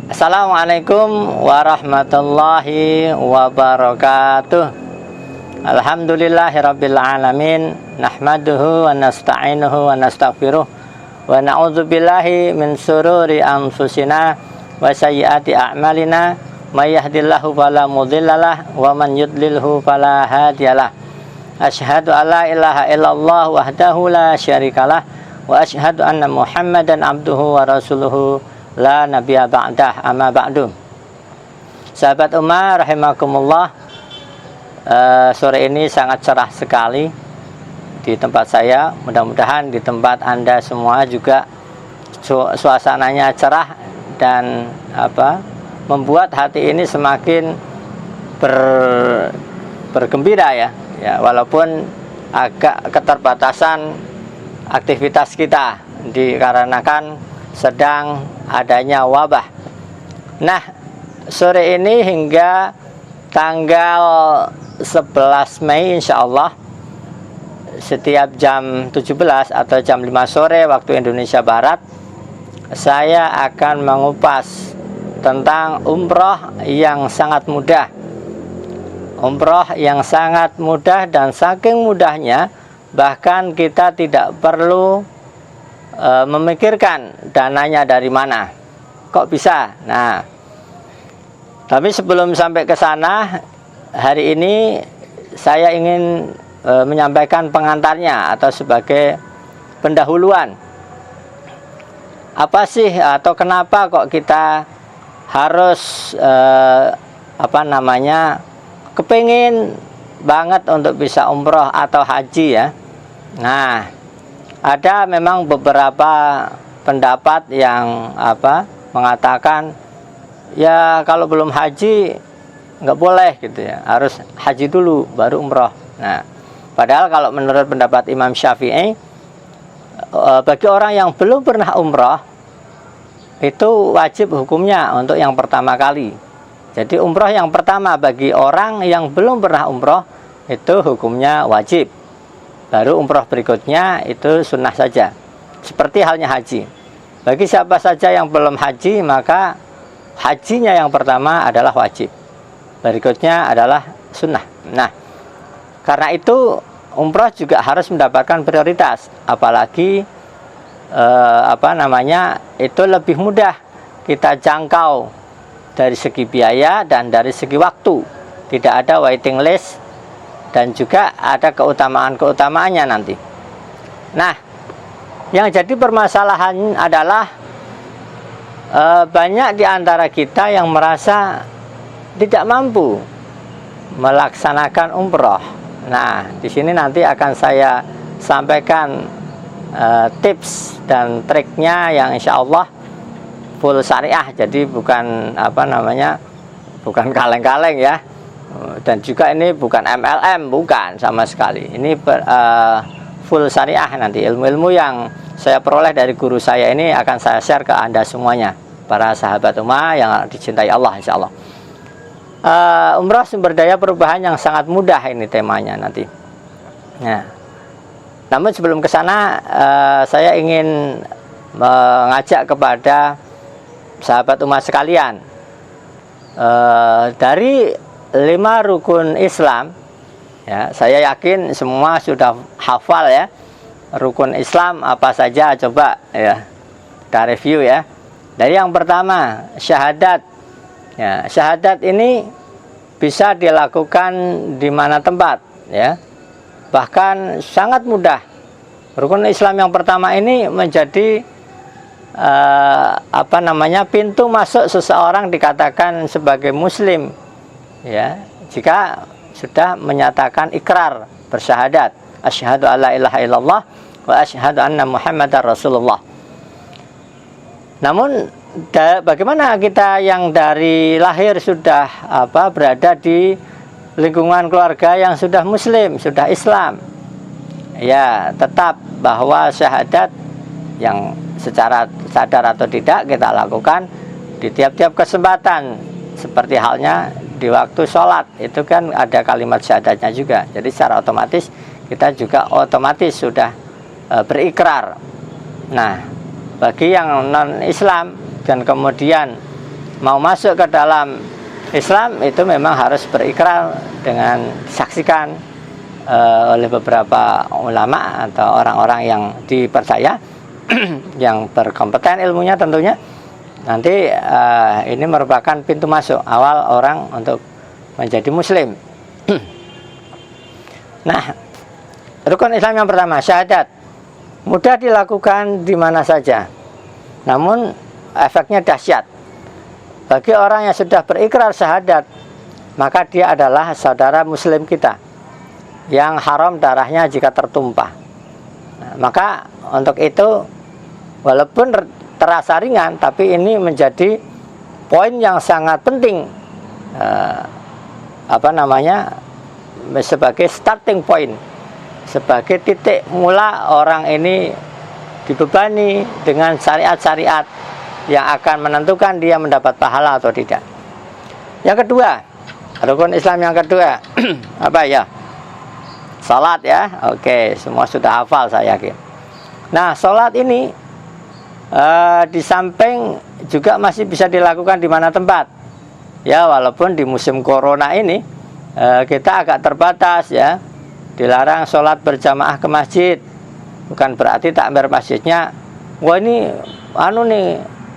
Assalamualaikum warahmatullahi wabarakatuh. Alhamdulillahirabbil alamin, nahmaduhu wa nasta'inuhu wa nastaghfiruh wa na'udzu billahi min sururi anfusina wa sayyiati a'malina, may yahdihillahu fala mudhillalah wa man yudlilhu fala hadiyalah. Asyhadu an la ilaha illallah wahdahu la syarikalah wa asyhadu anna Muhammadan abduhu wa rasuluhu la nabiyya ba'dah, amma ba'du. Sahabat Ummah rahimakumullah, sore ini sangat cerah sekali di tempat saya. Mudah-mudahan di tempat Anda semua juga suasananya cerah dan membuat hati ini semakin bergembira ya. Ya, walaupun agak keterbatasan aktivitas kita dikarenakan sedang adanya wabah. Nah, sore ini hingga tanggal 11 Mei insya Allah, setiap jam 17 atau jam 5 sore waktu Indonesia Barat, saya akan mengupas tentang umroh yang sangat mudah. Umroh yang sangat mudah, dan saking mudahnya bahkan kita tidak perlu memikirkan dananya dari mana, kok bisa. Nah, tapi sebelum sampai ke sana, hari ini saya ingin menyampaikan pengantarnya atau sebagai pendahuluan. Apa sih atau kenapa kok kita harus kepingin banget untuk bisa umroh atau haji ya. Nah, ada memang beberapa pendapat yang mengatakan ya kalau belum haji nggak boleh gitu ya, harus haji dulu baru umroh. Nah, padahal kalau menurut pendapat Imam Syafi'i, bagi orang yang belum pernah umroh itu wajib hukumnya untuk yang pertama kali. Jadi umroh yang pertama bagi orang yang belum pernah umroh itu hukumnya wajib. Baru umroh berikutnya itu sunnah saja. Seperti halnya haji. Bagi siapa saja yang belum haji, maka hajinya yang pertama adalah wajib. Berikutnya adalah sunnah. Nah, karena itu umroh juga harus mendapatkan prioritas. Apalagi itu lebih mudah kita jangkau dari segi biaya dan dari segi waktu. Tidak ada waiting list, dan juga ada keutamaan-keutamaannya nanti. Nah, yang jadi permasalahan adalah banyak di antara kita yang merasa tidak mampu melaksanakan umroh. Nah, di sini nanti akan saya sampaikan tips dan triknya yang insya Allah full syariah. Jadi bukan bukan kaleng-kaleng ya. Dan juga ini bukan MLM, bukan sama sekali. Ini full syariah. Nanti ilmu-ilmu yang saya peroleh dari guru saya ini akan saya share ke Anda semuanya, para sahabat ummah yang dicintai Allah insya Allah. Umrah sumber daya perubahan yang sangat mudah, ini temanya nanti. Nah, namun sebelum ke sana, saya ingin mengajak kepada sahabat ummah sekalian, dari 5 rukun Islam ya, saya yakin semua sudah hafal ya. Rukun Islam apa saja, coba ya kita review ya. Dari yang pertama, syahadat ya. Syahadat ini bisa dilakukan di mana tempat ya, bahkan sangat mudah. Rukun Islam yang pertama ini menjadi pintu masuk seseorang dikatakan sebagai muslim ya, jika sudah menyatakan ikrar bersyahadat, asyhadu alla ilaha illallah wa asyhadu anna Muhammadar Rasulullah. Namun bagaimana kita yang dari lahir sudah berada di lingkungan keluarga yang sudah muslim, sudah Islam? Ya, tetap bahwa syahadat yang secara sadar atau tidak kita lakukan di tiap-tiap kesempatan, seperti halnya di waktu sholat itu kan ada kalimat syahadatnya juga. Jadi secara otomatis kita juga otomatis sudah berikrar. Nah, bagi yang non Islam dan kemudian mau masuk ke dalam Islam itu memang harus berikrar dengan disaksikan oleh beberapa ulama atau orang-orang yang dipercaya yang berkompeten ilmunya tentunya. Nanti ini merupakan pintu masuk awal orang untuk menjadi muslim. Nah, rukun Islam yang pertama, syahadat. Mudah dilakukan di mana saja, namun efeknya dahsyat. Bagi orang yang sudah berikrar syahadat, maka dia adalah saudara muslim kita yang haram darahnya jika tertumpah. Nah, maka untuk itu, walaupun terasa ringan, tapi ini menjadi poin yang sangat penting, sebagai starting point, sebagai titik mula orang ini dibebani dengan syariat-syariat yang akan menentukan dia mendapat pahala atau tidak. Yang kedua, rukun Islam yang kedua apa ya? Salat ya. Oke, semua sudah hafal saya yakin. Nah, salat ini di samping juga masih bisa dilakukan di mana tempat. Ya, walaupun di musim corona ini kita agak terbatas ya. Dilarang sholat berjamaah ke masjid. Bukan berarti takbir masjidnya wah ini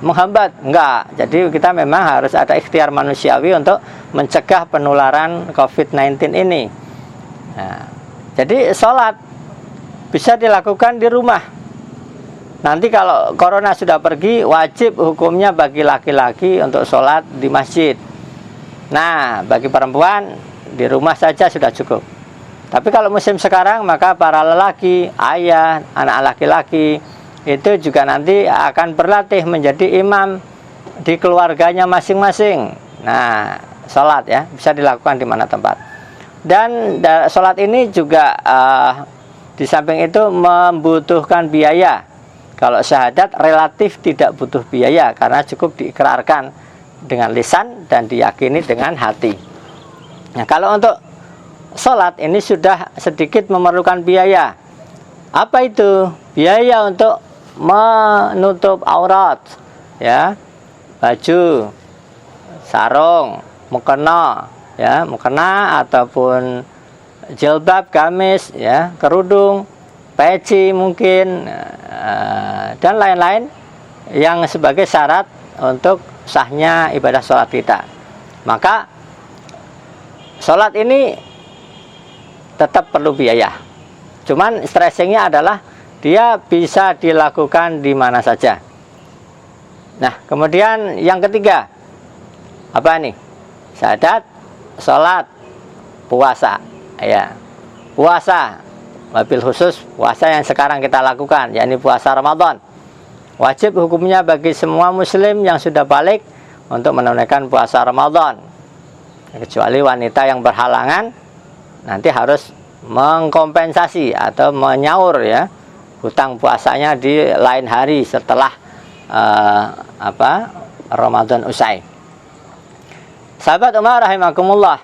menghambat. Enggak. Jadi kita memang harus ada ikhtiar manusiawi untuk mencegah penularan COVID-19 ini. Nah, jadi sholat bisa dilakukan di rumah. Nanti kalau corona sudah pergi, wajib hukumnya bagi laki-laki untuk sholat di masjid. Nah, bagi perempuan di rumah saja sudah cukup. Tapi kalau musim sekarang, maka para lelaki, ayah, anak laki-laki itu juga nanti akan berlatih menjadi imam di keluarganya masing-masing. Nah, sholat ya bisa dilakukan di mana tempat. Dan sholat ini juga di samping itu membutuhkan biaya. Kalau syahadat relatif tidak butuh biaya karena cukup diikrarkan dengan lisan dan diyakini dengan hati. Nah, kalau untuk sholat ini sudah sedikit memerlukan biaya. Apa itu? Biaya untuk menutup aurat, ya, baju, sarung, mukena, ya, mukena ataupun jilbab, gamis, ya, kerudung, peci mungkin, dan lain-lain yang sebagai syarat untuk sahnya ibadah sholat kita. Maka sholat ini tetap perlu biaya. Cuman stressingnya adalah dia bisa dilakukan di mana saja. Nah, kemudian yang ketiga apa nih? Syahadat, sholat, puasa. Ya, puasa, wabil khusus puasa yang sekarang kita lakukan, yakni puasa Ramadan. Wajib hukumnya bagi semua muslim yang sudah balik untuk menunaikan puasa Ramadan. Kecuali wanita yang berhalangan, nanti harus mengkompensasi atau menyaur ya hutang puasanya di lain hari setelah Ramadan usai. Sahabat Umar rahimakumullah,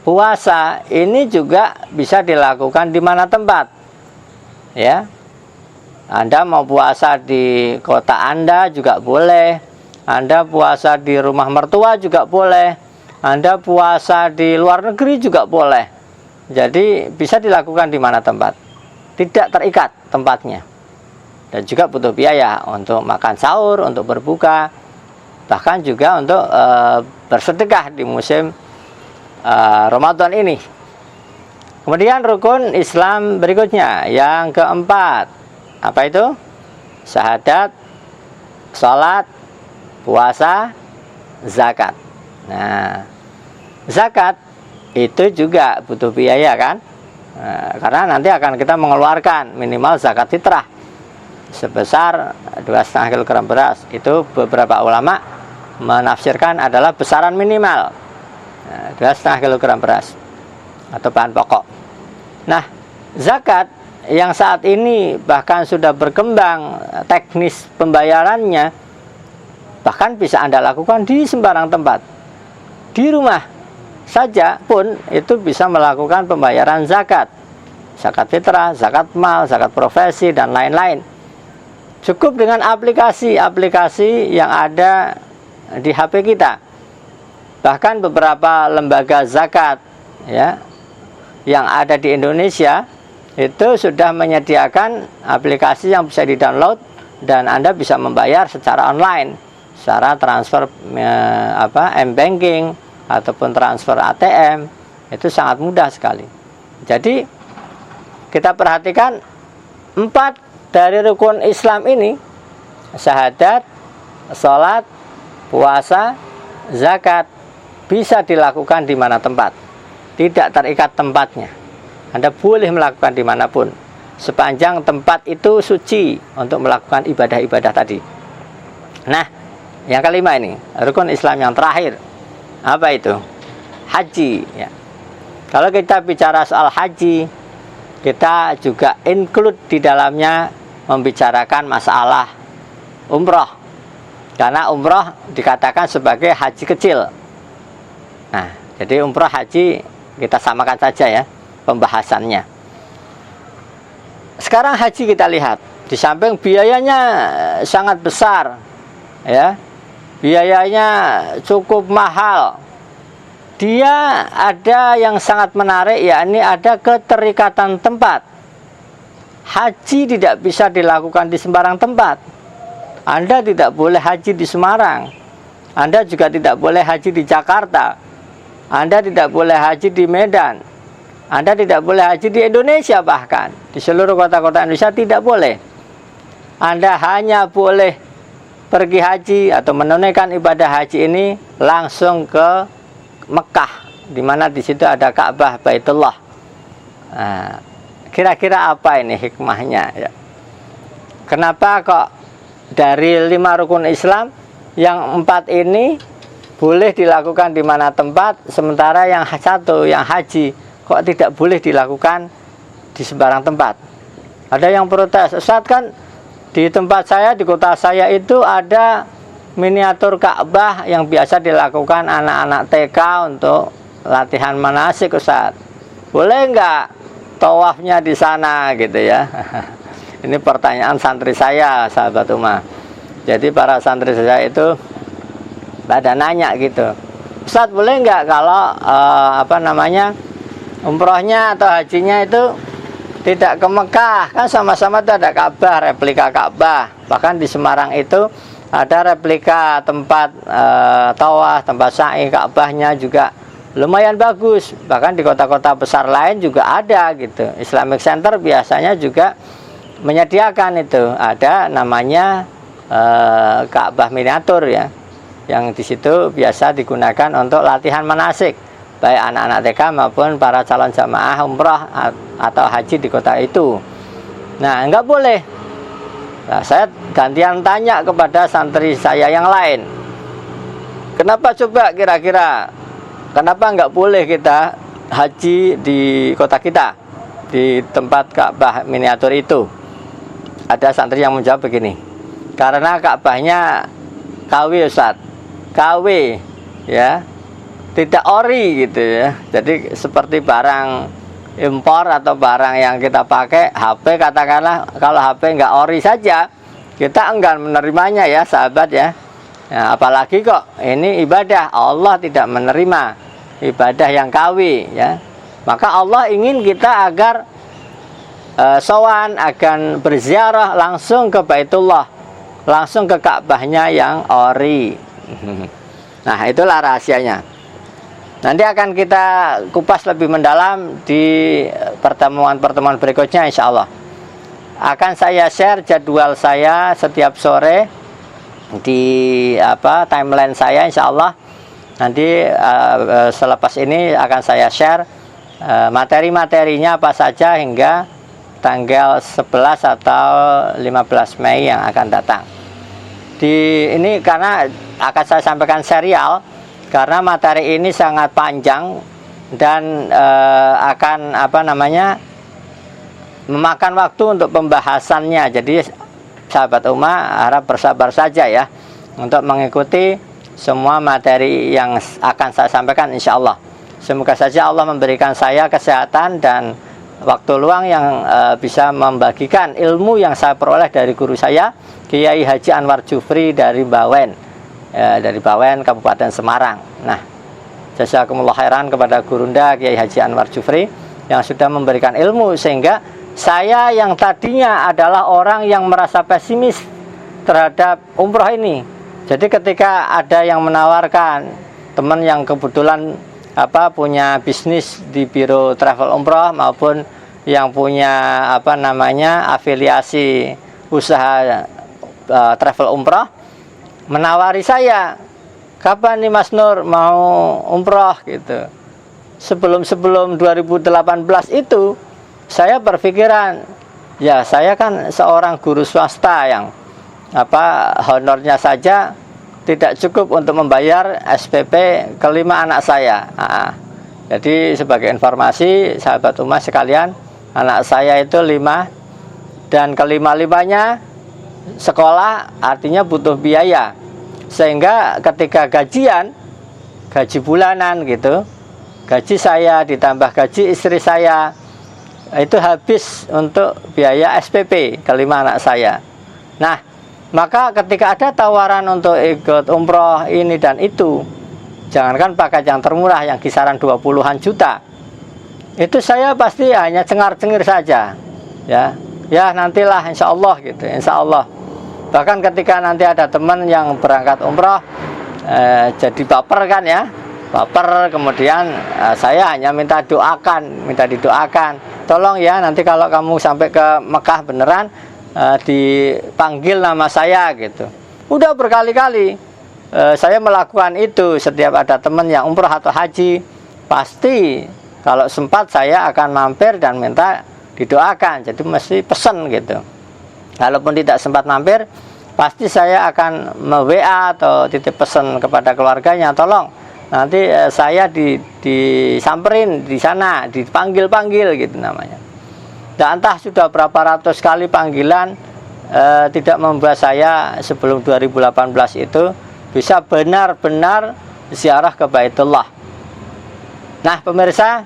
puasa ini juga bisa dilakukan di mana tempat. Ya, Anda mau puasa di kota Anda juga boleh. Anda puasa di rumah mertua juga boleh. Anda puasa di luar negeri juga boleh. Jadi bisa dilakukan di mana tempat. Tidak terikat tempatnya. Dan juga butuh biaya untuk makan sahur, untuk berbuka, bahkan juga untuk bersedekah di musim Ramadan ini. Kemudian rukun Islam berikutnya yang keempat, apa itu? Syahadat, salat, puasa, zakat. Nah, zakat itu juga butuh biaya kan? Nah, karena nanti akan kita mengeluarkan minimal zakat fitrah sebesar 2,5 kg beras. Itu beberapa ulama menafsirkan adalah besaran minimal 2,5 kg beras atau bahan pokok. Nah, zakat yang saat ini bahkan sudah berkembang teknis pembayarannya, bahkan bisa Anda lakukan di sembarang tempat. Di rumah saja pun itu bisa melakukan pembayaran zakat. Zakat fitrah, zakat mal, zakat profesi, dan lain-lain. Cukup dengan aplikasi-aplikasi yang ada di HP kita. Bahkan beberapa lembaga zakat ya yang ada di Indonesia itu sudah menyediakan aplikasi yang bisa di-download dan Anda bisa membayar secara online, secara transfer m-banking ataupun transfer ATM. Itu sangat mudah sekali. Jadi kita perhatikan 4 dari rukun Islam ini, syahadat, sholat, puasa, zakat, bisa dilakukan di mana tempat, tidak terikat tempatnya. Anda boleh melakukan dimanapun, sepanjang tempat itu suci untuk melakukan ibadah-ibadah tadi. Nah, yang kelima ini, rukun Islam yang terakhir, apa itu? Haji ya. Kalau kita bicara soal haji, kita juga include di dalamnya membicarakan masalah umroh, karena umroh dikatakan sebagai haji kecil. Nah, jadi umroh haji kita samakan saja ya pembahasannya. Sekarang haji kita lihat, di samping biayanya sangat besar ya, biayanya cukup mahal, dia ada yang sangat menarik, yakni ada keterikatan tempat. Haji tidak bisa dilakukan di sembarang tempat. Anda tidak boleh haji di Semarang, Anda juga tidak boleh haji di Jakarta, Anda tidak boleh haji di Medan, Anda tidak boleh haji di Indonesia, bahkan di seluruh kota-kota Indonesia tidak boleh. Anda hanya boleh pergi haji atau menunaikan ibadah haji ini langsung ke Mekah, di mana di situ ada Ka'bah Baitullah. Nah, kira-kira apa ini hikmahnya ya? Kenapa kok dari 5 rukun Islam yang 4 ini boleh dilakukan di mana tempat, sementara yang 1, yang haji, kok tidak boleh dilakukan di sembarang tempat? Ada yang protes, Ustadz, kan di tempat saya, di kota saya itu ada miniatur Ka'bah yang biasa dilakukan anak-anak TK untuk latihan manasik, Ustadz. Boleh nggak tawafnya di sana gitu ya? Ini pertanyaan santri saya, sahabat Umah. Jadi para santri saya itu pada nanya gitu, Ustadz, boleh nggak kalau umrohnya atau hajinya itu tidak ke Mekah? Kan sama-sama itu ada Ka'bah, replika Ka'bah. Bahkan di Semarang itu ada replika tempat tawaf, tempat sa'i Ka'bahnya juga lumayan bagus. Bahkan di kota-kota besar lain juga ada gitu. Islamic Center biasanya juga menyediakan itu, ada namanya Ka'bah miniatur ya, yang di situ biasa digunakan untuk latihan manasik, baik anak-anak TK maupun para calon jamaah umroh atau haji di kota itu. Nah, nggak boleh. Nah, saya gantian tanya kepada santri saya yang lain, kenapa coba kira-kira, kenapa nggak boleh kita haji di kota kita, di tempat Ka'bah miniatur itu? Ada santri yang menjawab begini, karena Ka'bahnya KW, Ustadz, KW ya, tidak ori gitu ya. Jadi seperti barang impor atau barang yang kita pakai, HP katakanlah, kalau HP nggak ori saja kita enggan menerimanya ya sahabat ya. Nah, apalagi kok ini ibadah, Allah tidak menerima ibadah yang KW ya. Maka Allah ingin kita agar sowan, akan berziarah langsung ke Baitullah, langsung ke Ka'bahnya yang ori. Nah, itulah rahasianya. Nanti akan kita kupas lebih mendalam di pertemuan-pertemuan berikutnya, insya Allah. Akan saya share jadwal saya setiap sore di timeline saya, insya Allah. Nanti selepas ini akan saya share materi-materinya apa saja hingga tanggal 11 atau 15 Mei yang akan datang. Ini karena akan saya sampaikan serial, karena materi ini sangat panjang dan akan memakan waktu untuk pembahasannya. Jadi sahabat Umah harap bersabar saja ya untuk mengikuti semua materi yang akan saya sampaikan, insya Allah. Semoga saja Allah memberikan saya kesehatan dan waktu luang yang bisa membagikan ilmu yang saya peroleh dari guru saya, Kiai Haji Anwar Jufri dari Bawen. dari Bawen Kabupaten Semarang. Nah, jazakumullah khairan kepada Gurunda Kiai Haji Anwar Jufri yang sudah memberikan ilmu, sehingga saya yang tadinya adalah orang yang merasa pesimis terhadap umroh ini. Jadi ketika ada yang menawarkan, teman yang kebetulan punya bisnis di biro travel umroh maupun yang punya afiliasi usaha travel umroh, menawari saya, kapan nih Mas Nur mau umroh gitu. Sebelum 2018 itu saya berpikiran, ya saya kan seorang guru swasta yang honornya saja tidak cukup untuk membayar SPP kelima anak saya. Jadi sebagai informasi sahabat umat sekalian, anak saya itu 5 dan kelima-limanya sekolah, artinya butuh biaya. Sehingga ketika gaji bulanan gitu, gaji saya ditambah gaji istri saya, itu habis untuk biaya SPP kelima anak saya. Nah, maka ketika ada tawaran untuk ikut umroh ini dan itu, jangankan paket yang termurah yang kisaran 20-an juta, itu saya pasti hanya cengar-cengir saja, ya nantilah insya Allah gitu, insya Allah. Bahkan ketika nanti ada teman yang berangkat umroh jadi baper kan ya, baper, kemudian saya hanya minta didoakan, tolong ya nanti kalau kamu sampai ke Mekah beneran dipanggil nama saya gitu. Udah berkali-kali saya melakukan itu. Setiap ada teman yang umroh atau haji, pasti kalau sempat saya akan mampir dan minta didoakan. Jadi mesti pesen gitu. Kalaupun tidak sempat mampir, pasti saya akan WA atau titip pesan kepada keluarganya, tolong nanti saya disamperin di sana, dipanggil-panggil gitu namanya. Dan entah sudah berapa ratus kali panggilan, tidak membuat saya sebelum 2018 itu bisa benar-benar ziarah ke Baitullah. Nah pemirsa,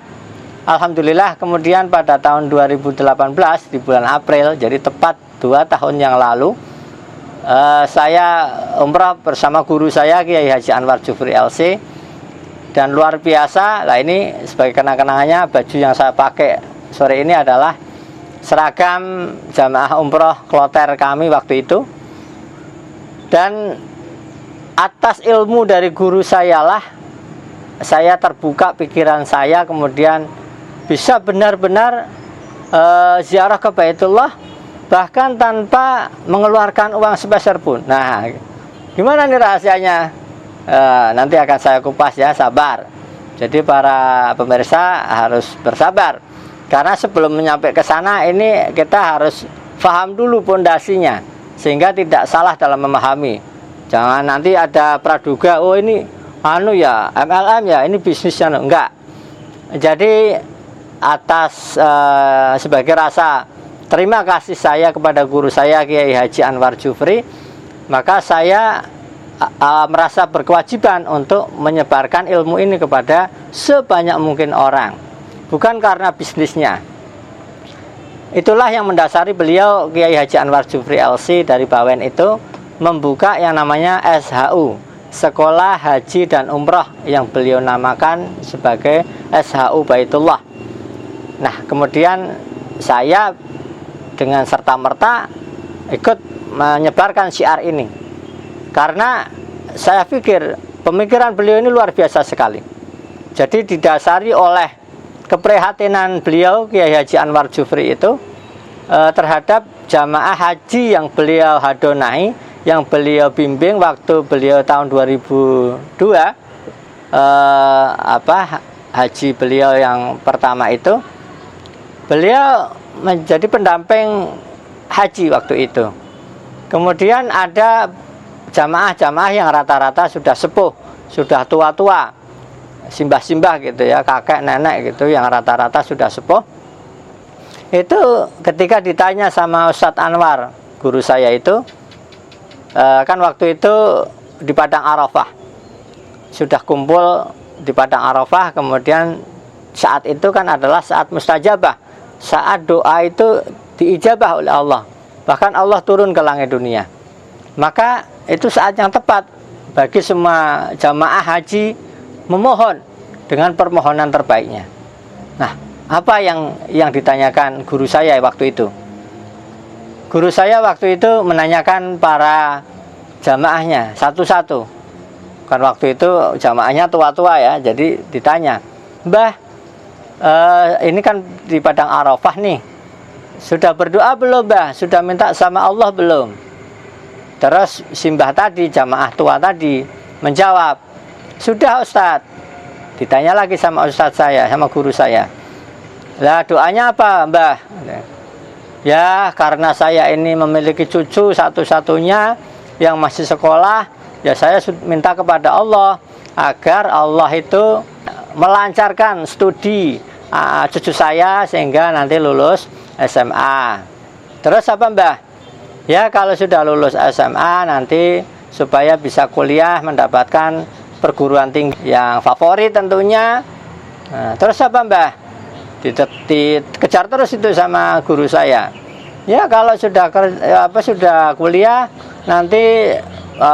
alhamdulillah kemudian pada tahun 2018 di bulan April, jadi tepat 2 tahun yang lalu, saya umrah bersama guru saya Kiai Haji Anwar Jufri LC. Dan luar biasa, lah ini sebagai kenang-kenangannya, baju yang saya pakai sore ini adalah seragam jamaah umroh kloter kami waktu itu. Dan atas ilmu dari guru saya lah, saya terbuka pikiran saya, kemudian bisa benar-benar ziarah ke Baitullah, bahkan tanpa mengeluarkan uang sepeser pun. Nah, gimana nih rahasianya? Nanti akan saya kupas ya, sabar. Jadi para pemirsa harus bersabar, karena sebelum menyampai ke sana ini kita harus paham dulu pondasinya, sehingga tidak salah dalam memahami. Jangan nanti ada praduga, oh ini MLM ya, ini bisnisnya. Enggak. Jadi atas sebagai rasa terima kasih saya kepada guru saya Kiai Haji Anwar Jufri, maka saya merasa berkewajiban untuk menyebarkan ilmu ini kepada sebanyak mungkin orang, bukan karena bisnisnya. Itulah yang mendasari beliau Kiai Haji Anwar Jufri LC dari Bawen itu membuka yang namanya SHU, Sekolah Haji dan Umroh, yang beliau namakan sebagai SHU Baitullah. Nah kemudian saya dengan serta-merta ikut menyebarkan syiar ini, karena saya pikir pemikiran beliau ini luar biasa sekali. Jadi didasari oleh keprihatinan beliau Kiai Haji Anwar Jufri itu terhadap jamaah haji yang beliau hadonai, yang beliau bimbing waktu beliau tahun 2002 haji beliau yang pertama itu, beliau menjadi pendamping haji waktu itu. Kemudian ada jamaah-jamaah yang rata-rata sudah sepuh, sudah tua-tua, simbah-simbah gitu ya, kakek nenek gitu, yang rata-rata sudah sepuh. Itu ketika ditanya sama Ustadz Anwar, guru saya itu, kan waktu itu di Padang Arafah, sudah kumpul di Padang Arafah. Kemudian saat itu kan adalah saat mustajabah, saat doa itu diijabah oleh Allah, bahkan Allah turun ke langit dunia. Maka itu saat yang tepat bagi semua jamaah haji memohon dengan permohonan terbaiknya. Nah, apa yang ditanyakan guru saya waktu itu? Guru saya waktu itu menanyakan para jamaahnya satu-satu. Kan waktu itu jamaahnya tua-tua ya, jadi ditanya, "Mbah, ini kan di Padang Arafah nih, sudah berdoa belum, Mbah? Sudah minta sama Allah belum?" Terus simbah tadi, jamaah tua tadi menjawab, "Sudah, Ustadz." Ditanya lagi sama Ustadz saya, sama guru saya, "Lah doanya apa, Mbah?" "Ya, karena saya ini memiliki cucu satu-satunya yang masih sekolah, ya saya minta kepada Allah agar Allah itu melancarkan studi cucu saya sehingga nanti lulus SMA." "Terus apa, Mbah?" "Ya, kalau sudah lulus SMA nanti supaya bisa kuliah mendapatkan perguruan tinggi yang favorit tentunya." Nah, terus apa, Mbah? Dikejar terus itu sama guru saya. "Ya, kalau sudah kuliah nanti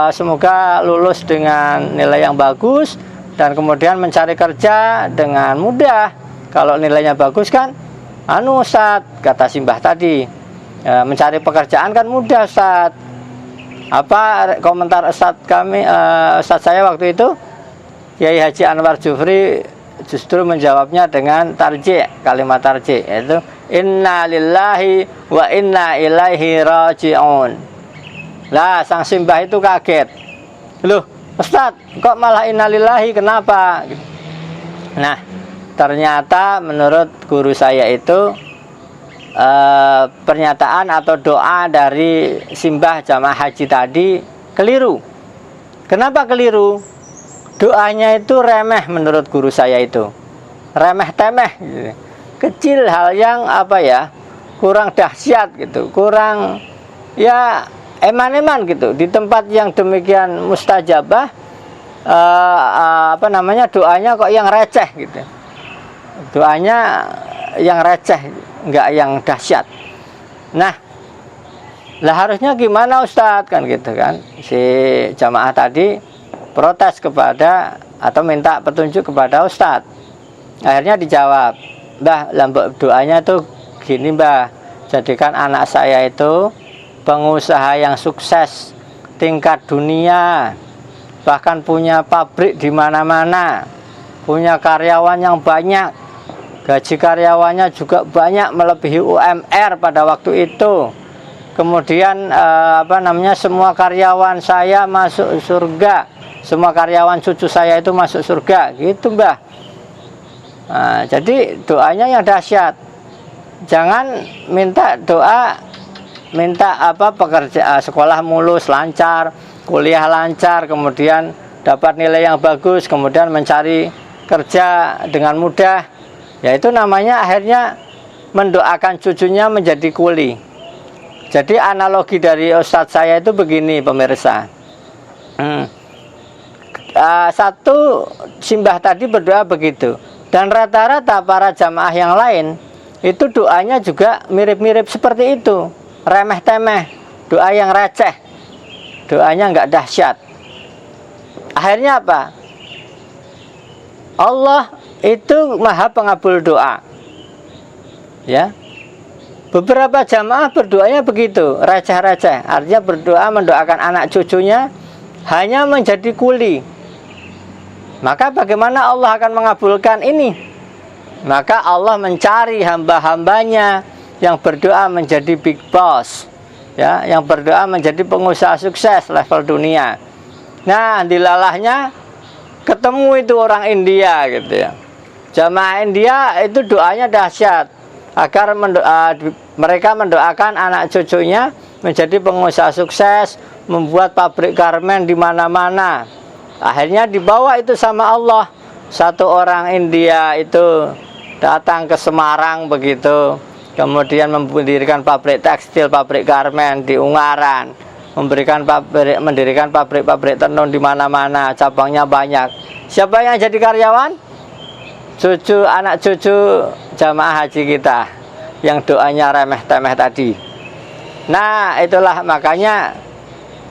semoga lulus dengan nilai yang bagus dan kemudian mencari kerja dengan mudah. Kalau nilainya bagus kan Ustadz," kata simbah tadi, "mencari pekerjaan kan mudah, Ustadz." Apa komentar Ustadz saya waktu itu? Kiai Haji Anwar Jufri justru menjawabnya dengan kalimat tarji', yaitu "Inna lillahi wa inna ilaihi raji'un." Lah, sang simbah itu kaget. "Loh, Ustadz, kok malah inna lillahi, kenapa?" Nah, ternyata menurut guru saya itu pernyataan atau doa dari simbah jamaah haji tadi keliru. Kenapa keliru? Doanya itu remeh menurut guru saya itu. Remeh-temeh gitu. Kecil, hal yang kurang dahsyat gitu, kurang ya eman-eman gitu. Di tempat yang demikian mustajabah doanya kok yang receh gitu. Doanya yang receh, enggak yang dahsyat. Nah, lah harusnya gimana, Ustadz, kan gitu kan. Si jamaah tadi protes kepada atau minta petunjuk kepada Ustadz. Akhirnya dijawab, "Mbah, lambok doanya tuh gini, Mbah. Jadikan anak saya itu pengusaha yang sukses tingkat dunia, bahkan punya pabrik di mana-mana, punya karyawan yang banyak, gaji karyawannya juga banyak melebihi UMR pada waktu itu. Kemudian semua karyawan saya masuk surga, semua karyawan cucu saya itu masuk surga." Gitu, Mbah. Nah, jadi doanya yang dahsyat. Jangan minta doa, sekolah mulus lancar, kuliah lancar, kemudian dapat nilai yang bagus, kemudian mencari kerja dengan mudah. Ya, itu namanya akhirnya mendoakan cucunya menjadi kuli. Jadi analogi dari Ustadz saya itu begini, pemirsa. Satu simbah tadi berdoa begitu, dan rata-rata para jamaah yang lain itu doanya juga mirip-mirip seperti itu, remeh-temeh, doa yang receh, doanya nggak dahsyat. Akhirnya apa? Allah itu maha pengabul doa. Ya, beberapa jamaah berdoanya begitu, receh-receh, artinya berdoa mendoakan anak cucunya hanya menjadi kuli. Maka bagaimana Allah akan mengabulkan ini? Maka Allah mencari hamba-hambanya yang berdoa menjadi big boss, ya, yang berdoa menjadi pengusaha sukses level dunia. Nah, dilalahnya ketemu itu orang India gitu ya. Jamaah India itu doanya dahsyat agar mereka mendoakan anak cucunya menjadi pengusaha sukses, membuat pabrik garmen di mana-mana. Akhirnya dibawa itu sama Allah. Satu orang India itu datang ke Semarang begitu, kemudian mendirikan pabrik tekstil, pabrik garmen di Ungaran, mendirikan pabrik-pabrik tenun di mana-mana, cabangnya banyak. Siapa yang jadi karyawan? Anak cucu jamaah haji kita yang doanya remeh-temeh tadi. Nah, itulah makanya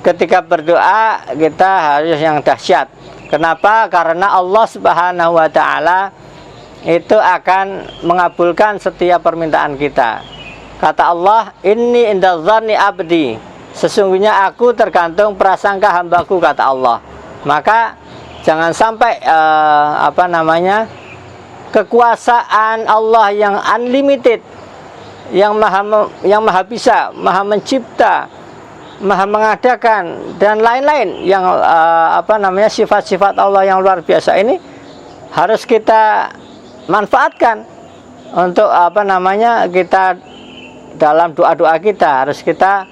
ketika berdoa kita harus yang dahsyat. Kenapa? Karena Allah Subhanahu wa taala itu akan mengabulkan setiap permintaan kita. Kata Allah, "Inni inda dzanni abdi." Sesungguhnya aku tergantung prasangka hambaku, kata Allah. Maka jangan sampai kekuasaan Allah yang unlimited, yang maha bisa, maha mencipta, maha mengadakan dan lain-lain yang sifat-sifat Allah yang luar biasa ini harus kita manfaatkan untuk kita dalam doa-doa kita harus kita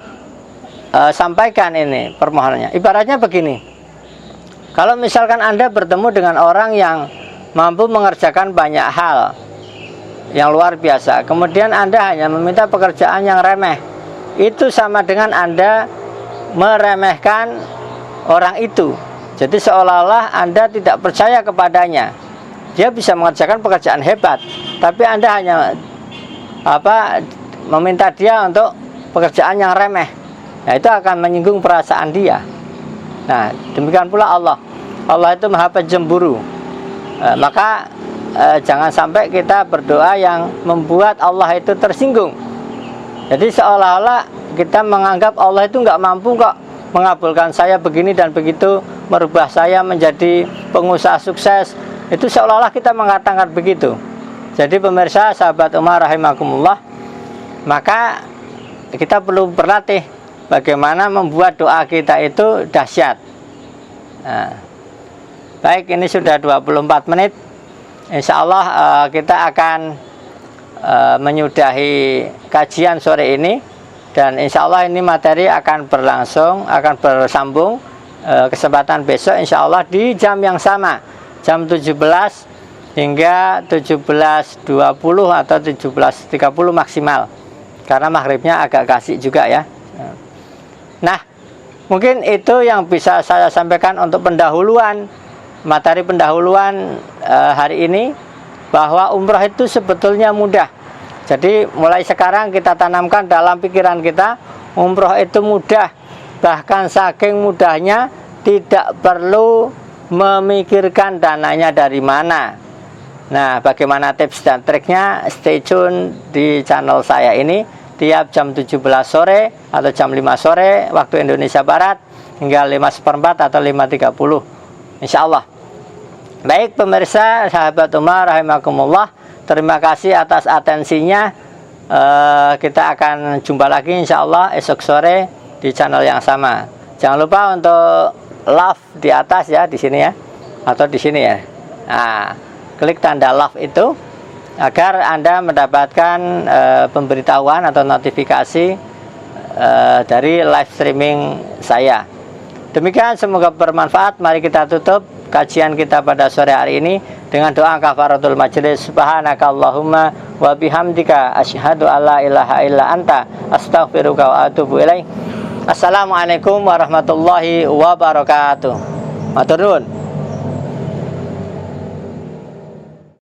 sampaikan ini permohonannya. Ibaratnya begini, kalau misalkan Anda bertemu dengan orang yang mampu mengerjakan banyak hal yang luar biasa, kemudian Anda hanya meminta pekerjaan yang remeh, itu sama dengan Anda meremehkan orang itu. Jadi seolah-olah Anda tidak percaya kepadanya. Dia bisa mengerjakan pekerjaan hebat, tapi Anda hanya meminta dia untuk pekerjaan yang remeh. Nah, itu akan menyinggung perasaan dia. Nah, demikian pula Allah. Allah itu maha pencemburu. Maka jangan sampai kita berdoa yang membuat Allah itu tersinggung. Jadi seolah-olah kita menganggap Allah itu nggak mampu kok mengabulkan saya begini dan begitu, merubah saya menjadi pengusaha sukses. Itu seolah-olah kita mengatakan begitu. Jadi pemirsa, sahabat Umar rahimakumullah, maka kita perlu berlatih bagaimana membuat doa kita itu dahsyat. Nah, baik, ini sudah 24 menit. Insya Allah kita akan menyudahi kajian sore ini. Dan insya Allah ini materi akan berlangsung, akan bersambung kesempatan besok insya Allah di jam yang sama, jam 17 hingga 17.20 atau 17.30 maksimal, karena maghribnya agak kasih juga ya. Nah, mungkin itu yang bisa saya sampaikan untuk pendahuluan, materi pendahuluan hari ini, bahwa umroh itu sebetulnya mudah. Jadi mulai sekarang kita tanamkan dalam pikiran kita, umroh itu mudah. Bahkan saking mudahnya tidak perlu memikirkan dananya dari mana. Nah, bagaimana tips dan triknya? Stay tune di channel saya ini tiap jam 17 sore atau jam 5 sore waktu Indonesia Barat hingga 5:15 atau 5:30 insya Allah. Baik pemirsa, sahabat Umar rahimakumullah, terima kasih atas atensinya. Kita akan jumpa lagi insya Allah esok sore di channel yang sama. Jangan lupa untuk love di atas ya, di sini ya, atau di sini ya. Nah, klik tanda love itu agar Anda mendapatkan pemberitahuan atau notifikasi dari live streaming saya. Demikian, semoga bermanfaat. Mari kita tutup kajian kita pada sore hari ini dengan doa kafaratul majelis. Subhanakallahumma wa bihamdika asyhadu alla ilaha illa anta astaghfiruka wa atubu ilaik. Assalamualaikum warahmatullahi wabarakatuh. Matur nuwun.